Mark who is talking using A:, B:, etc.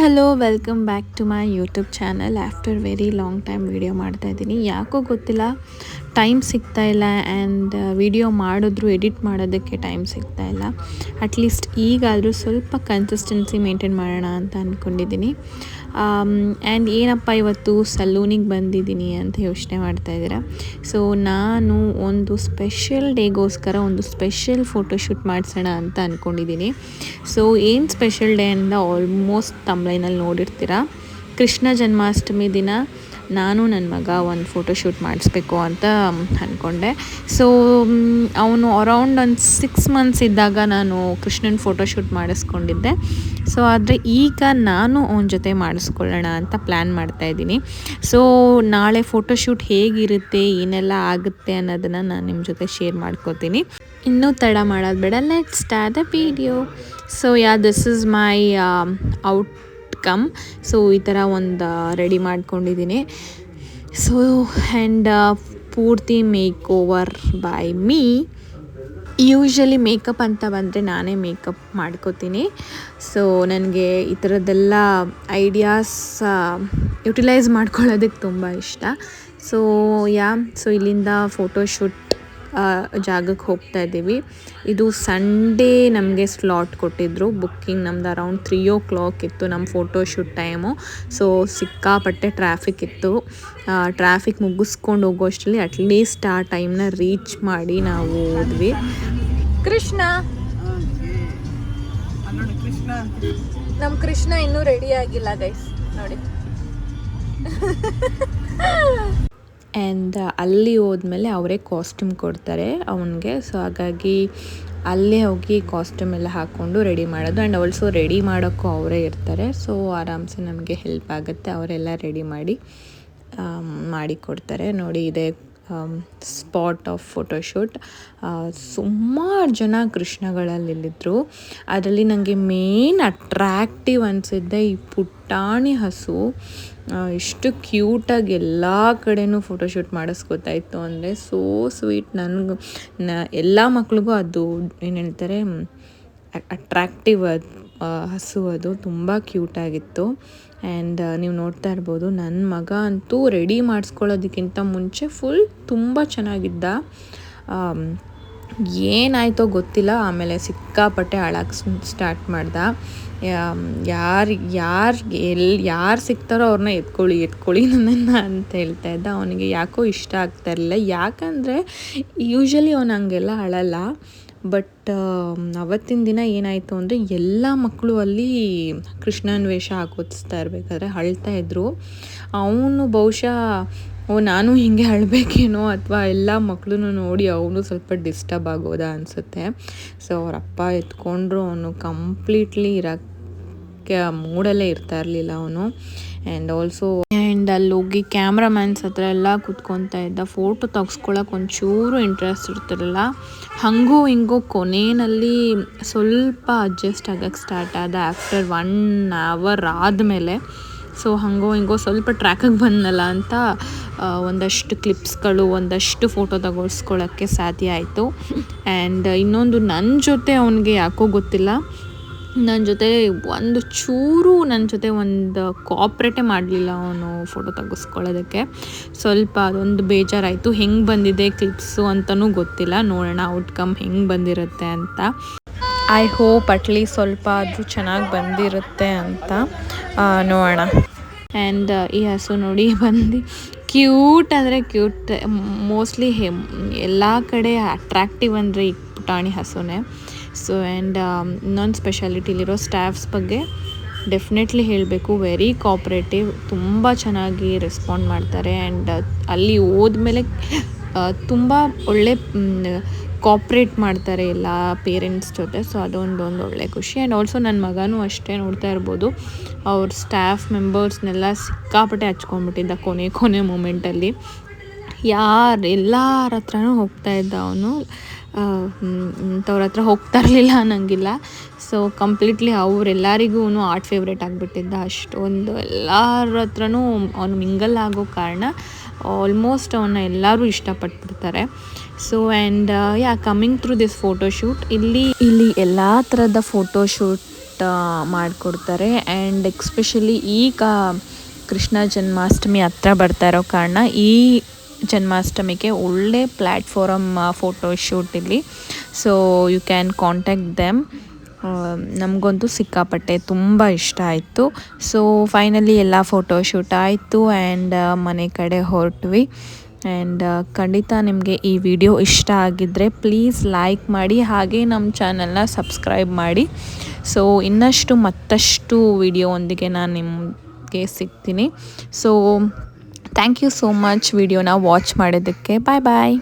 A: Hello welcome back to my YouTube channel. After very long time video ಮಾಡ್ತಾಯಿದ್ದೀನಿ. ಯಾಕೋ ಗೊತ್ತಿಲ್ಲ, time ಸಿಗ್ತಾಯಿಲ್ಲ and video ಮಾಡಿದ್ರು ಎಡಿಟ್ ಮಾಡೋದಕ್ಕೆ ಟೈಮ್ ಸಿಗ್ತಾಯಿಲ್ಲ. ಅಟ್ಲೀಸ್ಟ್ ಈಗಾದರೂ ಸ್ವಲ್ಪ ಕನ್ಸಿಸ್ಟೆನ್ಸಿ ಮೇಂಟೈನ್ ಮಾಡೋಣ ಅಂತ ಅಂದ್ಕೊಂಡಿದ್ದೀನಿ. ಆ್ಯಂಡ್ ಏನಪ್ಪ ಇವತ್ತು ಸಲೂನಿಗೆ ಬಂದಿದ್ದೀನಿ ಅಂತ ಯೋಚನೆ ಮಾಡ್ತಾಯಿದ್ದೀರಾ. ಸೊ ನಾನು ಒಂದು ಸ್ಪೆಷಲ್ ಡೇಗೋಸ್ಕರ ಒಂದು ಸ್ಪೆಷಲ್ ಫೋಟೋಶೂಟ್ ಮಾಡಿಸೋಣ ಅಂತ ಅಂದ್ಕೊಂಡಿದ್ದೀನಿ. ಸೊ ಏನು ಸ್ಪೆಷಲ್ ಡೇ ಅಂತ ಆಲ್ಮೋಸ್ಟ್ ತಮ್ಲೈನಲ್ಲಿ ನೋಡಿರ್ತೀರ. ಕೃಷ್ಣ ಜನ್ಮಾಷ್ಟಮಿ ದಿನ ನಾನು ನನ್ನ ಮಗ ಒಂದು ಫೋಟೋಶೂಟ್ ಮಾಡಿಸ್ಬೇಕು ಅಂತ ಅಂದ್ಕೊಂಡೆ. ಸೊ ಅವನು ಅರೌಂಡ್ ಒಂದು 6 months ಇದ್ದಾಗ ನಾನು ಕೃಷ್ಣನ ಫೋಟೋಶೂಟ್ ಮಾಡಿಸ್ಕೊಂಡಿದ್ದೆ. ಸೊ ಆದರೆ ಈಗ ನಾನು ಅವನ ಜೊತೆ ಮಾಡಿಸ್ಕೊಳ್ಳೋಣ ಅಂತ ಪ್ಲ್ಯಾನ್ ಮಾಡ್ತಾಯಿದ್ದೀನಿ. ಸೊ ನಾಳೆ ಫೋಟೋಶೂಟ್ ಹೇಗಿರುತ್ತೆ, ಏನೆಲ್ಲ ಆಗುತ್ತೆ ಅನ್ನೋದನ್ನು ನಾನು ನಿಮ್ಮ ಜೊತೆ ಶೇರ್ ಮಾಡ್ಕೋತೀನಿ. ಇನ್ನೂ ತಡ ಮಾಡೋದು ಬೇಡ, let's start the video. So this is my outcome. So ಈ ಥರ ಒಂದು ರೆಡಿ ಮಾಡ್ಕೊಂಡಿದ್ದೀನಿ. ಸೊ ಆ್ಯಂಡ್ ಪೂರ್ತಿ make over by me. Usually makeup ಅಂತ ಬಂದರೆ ನಾನೇ ಮೇಕಪ್ ಮಾಡ್ಕೋತೀನಿ. ಸೊ ನನಗೆ ಈ ಥರದ್ದೆಲ್ಲ ಐಡಿಯಾಸ್ ಯುಟಿಲೈಸ್ ಮಾಡ್ಕೊಳ್ಳೋದಕ್ಕೆ ತುಂಬ ಇಷ್ಟ. ಸೊ ಇಲ್ಲಿಂದ ಫೋಟೋಶೂಟ್ ಜಾಗಕ್ಕೆ ಹೋಗ್ತಾ ಇದ್ದೀವಿ. ಇದು ಸಂಡೇ ನಮಗೆ ಸ್ಲಾಟ್ ಕೊಟ್ಟಿದ್ದರು. ಬುಕ್ಕಿಂಗ್ ನಮ್ದು ಅರೌಂಡ್ 3 o'clock ಇತ್ತು ನಮ್ಮ ಫೋಟೋಶೂಟ್ ಟೈಮು. ಸೊ ಸಿಕ್ಕಾಪಟ್ಟೆ ಟ್ರಾಫಿಕ್ ಇತ್ತು. ಟ್ರಾಫಿಕ್ ಮುಗಿಸ್ಕೊಂಡು ಹೋಗೋಷ್ಟರಲ್ಲಿ ಅಟ್ಲೀಸ್ಟ್ ಆ ಟೈಮ್ನ ರೀಚ್ ಮಾಡಿ ನಾವು ಹೋದ್ವಿ. ಕೃಷ್ಣ ನಮ್ಮ ಕೃಷ್ಣ ಇನ್ನೂ ರೆಡಿ ಆಗಿಲ್ಲ ಗೈಸ್, ನೋಡಿ. ಆ್ಯಂಡ್ ಅಲ್ಲಿ ಹೋದ್ಮೇಲೆ ಅವರೇ ಕಾಸ್ಟ್ಯೂಮ್ ಕೊಡ್ತಾರೆ ಅವನಿಗೆ. ಸೊ ಹಾಗಾಗಿ ಅಲ್ಲೇ ಹೋಗಿ ಕಾಸ್ಟ್ಯೂಮ್ ಎಲ್ಲ ಹಾಕ್ಕೊಂಡು ರೆಡಿ ಮಾಡೋದು. ಆ್ಯಂಡ್ ಆಲ್ಸೋ ರೆಡಿ ಮಾಡೋಕ್ಕೂ ಅವರೇ ಇರ್ತಾರೆ. ಸೊ ಆರಾಮ್ಸೆ ನಮಗೆ ಹೆಲ್ಪ್ ಆಗುತ್ತೆ. ಅವರೆಲ್ಲ ರೆಡಿ ಮಾಡಿಕೊಡ್ತಾರೆ. ನೋಡಿ, ಇದೆ ಸ್ಪಾಟ್ ಆಫ್ ಫೋಟೋಶೂಟ್. ಸುಮಾರು ಜನ ಕೃಷ್ಣಗಳಲ್ಲಿದ್ದರು. ಅದರಲ್ಲಿ ನನಗೆ ಮೇನ್ ಅಟ್ರ್ಯಾಕ್ಟಿವ್ ಅನಿಸಿದ್ದೆ ಈ ಪುಟಾಣಿ ಹಸು. ಎಷ್ಟು ಕ್ಯೂಟಾಗಿ ಎಲ್ಲ ಕಡೆನೂ ಫೋಟೋಶೂಟ್ ಮಾಡಿಸ್ಕೊತಾಯಿತ್ತು ಅಂದರೆ ಸೋ ಸ್ವೀಟ್. ಎಲ್ಲ ಮಕ್ಳಿಗೂ ಅದು ಏನು ಹೇಳ್ತಾರೆ, ಅಟ್ರ್ಯಾಕ್ಟಿವ್ ಹಸು. ಅದು ತುಂಬ ಕ್ಯೂಟಾಗಿತ್ತು. ಆ್ಯಂಡ್ ನೀವು ನೋಡ್ತಾ ಇರ್ಬೋದು, ನನ್ನ ಮಗ ಅಂತೂ ರೆಡಿ ಮಾಡಿಸ್ಕೊಳ್ಳೋದಕ್ಕಿಂತ ಮುಂಚೆ ತುಂಬ ಚೆನ್ನಾಗಿದ್ದ. ಏನಾಯಿತೋ ಗೊತ್ತಿಲ್ಲ, ಆಮೇಲೆ ಸಿಕ್ಕಾಪಟ್ಟೆ ಅಳಕ್ಕೆ ಸ್ಟಾರ್ಟ್ ಮಾಡ್ದ. ಯಾರು ಸಿಗ್ತಾರೋ ಅವ್ರನ್ನ ಎತ್ಕೊಳ್ಳಿ ನನ್ನನ್ನು ಅಂತ ಹೇಳ್ತಾ ಇದ್ದ. ಅವನಿಗೆ ಯಾಕೋ ಇಷ್ಟ ಆಗ್ತಾ ಇರಲಿಲ್ಲ. ಯಾಕಂದರೆ ಯೂಶ್ವಲಿ ಅವನು ಹಂಗೆಲ್ಲ ಅಳಲ್ಲ. ಬಟ್ ಅವತ್ತಿನ ದಿನ ಏನಾಯಿತು ಅಂದರೆ ಎಲ್ಲ ಮಕ್ಕಳು ಅಲ್ಲಿ ಕೃಷ್ಣನ ವೇಷ ಹಾಕೋಸ್ತಾ ಇರಬೇಕಾದ್ರೆ ಅಳ್ತಾ ಇದ್ದರು. ಅವನು ಬಹುಶಃ ನಾನು ಹಿಂಗೆ ಅಳಬೇಕೇನೋ ಅಥವಾ ಎಲ್ಲ ಮಕ್ಕಳು ನೋಡಿ ಅವನು ಸ್ವಲ್ಪ ಡಿಸ್ಟರ್ಬ್ ಆಗೋದ ಅನಿಸುತ್ತೆ. ಸೊ ಅವರಪ್ಪ ಎತ್ಕೊಂಡ್ರು. ಅವನು ಕಂಪ್ಲೀಟ್ಲಿ ಇರೋಕ್ಕೆ ಮೂಡಲ್ಲೇ ಇರ್ತಾ ಇರಲಿಲ್ಲ ಅವನು. ಆ್ಯಂಡ್ ಅಲ್ಲಿ ಹೋಗಿ ಕ್ಯಾಮ್ರಾಮ್ಯಾನ್ಸ್ ಹತ್ರ ಎಲ್ಲ ಕೂತ್ಕೊತಾ ಇದ್ದ. ಫೋಟೋ ತೆಗೆಸ್ಕೊಳ್ಳೋಕೆ ಒಂಚೂರು ಇಂಟ್ರೆಸ್ಟ್ ಇರ್ತಿರಲಿಲ್ಲ. ಹಾಗೂ ಹಿಂಗೋ ಕೊನೆಯಲ್ಲಿ ಸ್ವಲ್ಪ ಅಡ್ಜಸ್ಟ್ ಆಗೋಕ್ಕೆ ಸ್ಟಾರ್ಟ್ ಆದ ಆಫ್ಟರ್ 1 hour ಆದಮೇಲೆ. ಸೊ ಹಿಂಗೋ ಸ್ವಲ್ಪ ಟ್ರ್ಯಾಕಿಗೆ ಬಂದನಲ್ಲ ಅಂತ ಒಂದಷ್ಟು ಕ್ಲಿಪ್ಸ್ಗಳು, ಒಂದಷ್ಟು ಫೋಟೋ ತಗೊಳ್ಸ್ಕೊಳ್ಳೋಕ್ಕೆ ಸಾಧ್ಯ ಆಯಿತು. ಆ್ಯಂಡ್ ಇನ್ನೊಂದು, ನನ್ನ ಜೊತೆ ಅವನಿಗೆ ಯಾಕೋ ಗೊತ್ತಿಲ್ಲ, ನನ್ನ ಜೊತೆ ಒಂದು ಕೋಆಪ್ರೇಟೇ ಮಾಡಲಿಲ್ಲ ಅವನು ಫೋಟೋ ತೆಗೆಸ್ಕೊಳ್ಳೋದಕ್ಕೆ. ಸ್ವಲ್ಪ ಅದೊಂದು ಬೇಜಾರಾಯಿತು. ಹೆಂಗೆ ಬಂದಿದೆ ಕ್ಲಿಪ್ಸು ಅಂತಲೂ ಗೊತ್ತಿಲ್ಲ. ನೋಡೋಣ ಔಟ್ಕಮ್ ಹೆಂಗೆ ಬಂದಿರುತ್ತೆ ಅಂತ. ಐ ಹೋಪ್ ಅಟ್ಲೀಸ್ಟ್ ಸ್ವಲ್ಪ ಆದರೂ ಚೆನ್ನಾಗಿ ಬಂದಿರುತ್ತೆ ಅಂತ ನೋಡೋಣ. ಆ್ಯಂಡ್ ಈ ಹಸು ನೋಡಿ ಕ್ಯೂಟ್ ಅಂದರೆ ಕ್ಯೂಟ್. ಮೋಸ್ಟ್ಲಿ ಎಲ್ಲ ಕಡೆ ಅಟ್ರ್ಯಾಕ್ಟಿವ್ ಅಂದರೆ ಈ ಪುಟಾಣಿ ಹಸುನೇ. ಸೊ ಆ್ಯಂಡ್ ಇನ್ನೊಂದು ಸ್ಪೆಷಾಲಿಟಿಲಿರೋ ಸ್ಟಾಫ್ಸ್ ಬಗ್ಗೆ ಡೆಫಿನೆಟ್ಲಿ ಹೇಳಬೇಕು. ವೆರಿ ಕೋಆಪ್ರೇಟಿವ್, ತುಂಬ ಚೆನ್ನಾಗಿ ರೆಸ್ಪಾಂಡ್ ಮಾಡ್ತಾರೆ. ಆ್ಯಂಡ್ ಅಲ್ಲಿ ಹೋದ್ಮೇಲೆ ತುಂಬ ಒಳ್ಳೆ ಕೋಆಪ್ರೇಟ್ ಮಾಡ್ತಾರೆ ಎಲ್ಲ ಪೇರೆಂಟ್ಸ್ ಜೊತೆ. ಸೊ ಅದೊಂದು ಒಳ್ಳೆ ಖುಷಿ. ಆ್ಯಂಡ್ ಆಲ್ಸೋ ನನ್ನ ಮಗನೂ ಅಷ್ಟೇ, ನೋಡ್ತಾ ಇರ್ಬೋದು, ಅವ್ರ ಸ್ಟಾಫ್ ಮೆಂಬರ್ಸ್ನೆಲ್ಲ ಸಿಕ್ಕಾಪಟ್ಟೆ ಹಚ್ಕೊಂಡ್ಬಿಟ್ಟಿದ್ದ ಕೊನೆ ಮೂಮೆಂಟಲ್ಲಿ. ಎಲ್ಲರ ಹತ್ರನೂ ಹೋಗ್ತಾ ಇದ್ದ ಅವನು. ಇಂಥವ್ರ ಹತ್ರ ಹೋಗ್ತಾ ಇರಲಿಲ್ಲ ಅನ್ನಂಗಿಲ್ಲ. ಸೊ ಕಂಪ್ಲೀಟ್ಲಿ ಅವರೆಲ್ಲರಿಗೂ ಆರ್ಟ್ ಫೇವ್ರೇಟ್ ಆಗಿಬಿಟ್ಟಿದ್ದ. ಅಷ್ಟೊಂದು ಎಲ್ಲರ ಹತ್ರನೂ ಅವನು ಮಿಂಗಲ್ ಆಗೋ ಕಾರಣ ಆಲ್ಮೋಸ್ಟ್ ಅವನ್ನ ಎಲ್ಲರೂ ಇಷ್ಟಪಟ್ಬಿಡ್ತಾರೆ. So and coming through this photoshoot, ಇಲ್ಲಿ ಎಲ್ಲ ಥರದ ಫೋಟೋಶೂಟ್ ಮಾಡಿಕೊಡ್ತಾರೆ. ಆ್ಯಂಡ್ ಎಕ್ಸ್ಪೆಷಲಿ ಈಗ ಕೃಷ್ಣ ಜನ್ಮಾಷ್ಟಮಿ ಹತ್ರ ಬರ್ತಾ ಇರೋ ಕಾರಣ ಈ ಜನ್ಮಾಷ್ಟಮಿಗೆ ಒಳ್ಳೆ ಪ್ಲ್ಯಾಟ್ಫಾರಮ್ ಫೋಟೋಶೂಟ್ ಇಲ್ಲಿ. So you can contact them. ನಮಗಂತೂ ಸಿಕ್ಕಾಪಟ್ಟೆ ತುಂಬ ಇಷ್ಟ ಆಯಿತು. ಸೊ ಫೈನಲಿ ಎಲ್ಲ ಫೋಟೋಶೂಟ್ ಆಯಿತು ಆ್ಯಂಡ್ ಮನೆ ಕಡೆ ಹೊರಟ್ವಿ. ಆ್ಯಂಡ್ ಖಂಡಿತ ನಿಮಗೆ ಈ ವಿಡಿಯೋ ಇಷ್ಟ ಆಗಿದ್ದರೆ ಪ್ಲೀಸ್ ಲೈಕ್ ಮಾಡಿ, ಹಾಗೆ ನಮ್ಮ ಚಾನಲ್ನ ಸಬ್ಸ್ಕ್ರೈಬ್ ಮಾಡಿ. ಸೊ ಇನ್ನಷ್ಟು ಮತ್ತಷ್ಟು ವಿಡಿಯೋ ಒಂದಿಗೆ ನಾನು ನಿಮಗೆ ಸಿಗ್ತೀನಿ. So thank you so much ವಿಡಿಯೋನ ವಾಚ್ ಮಾಡಿದ್ದಕ್ಕೆ. ಬಾಯ್ ಬಾಯ್.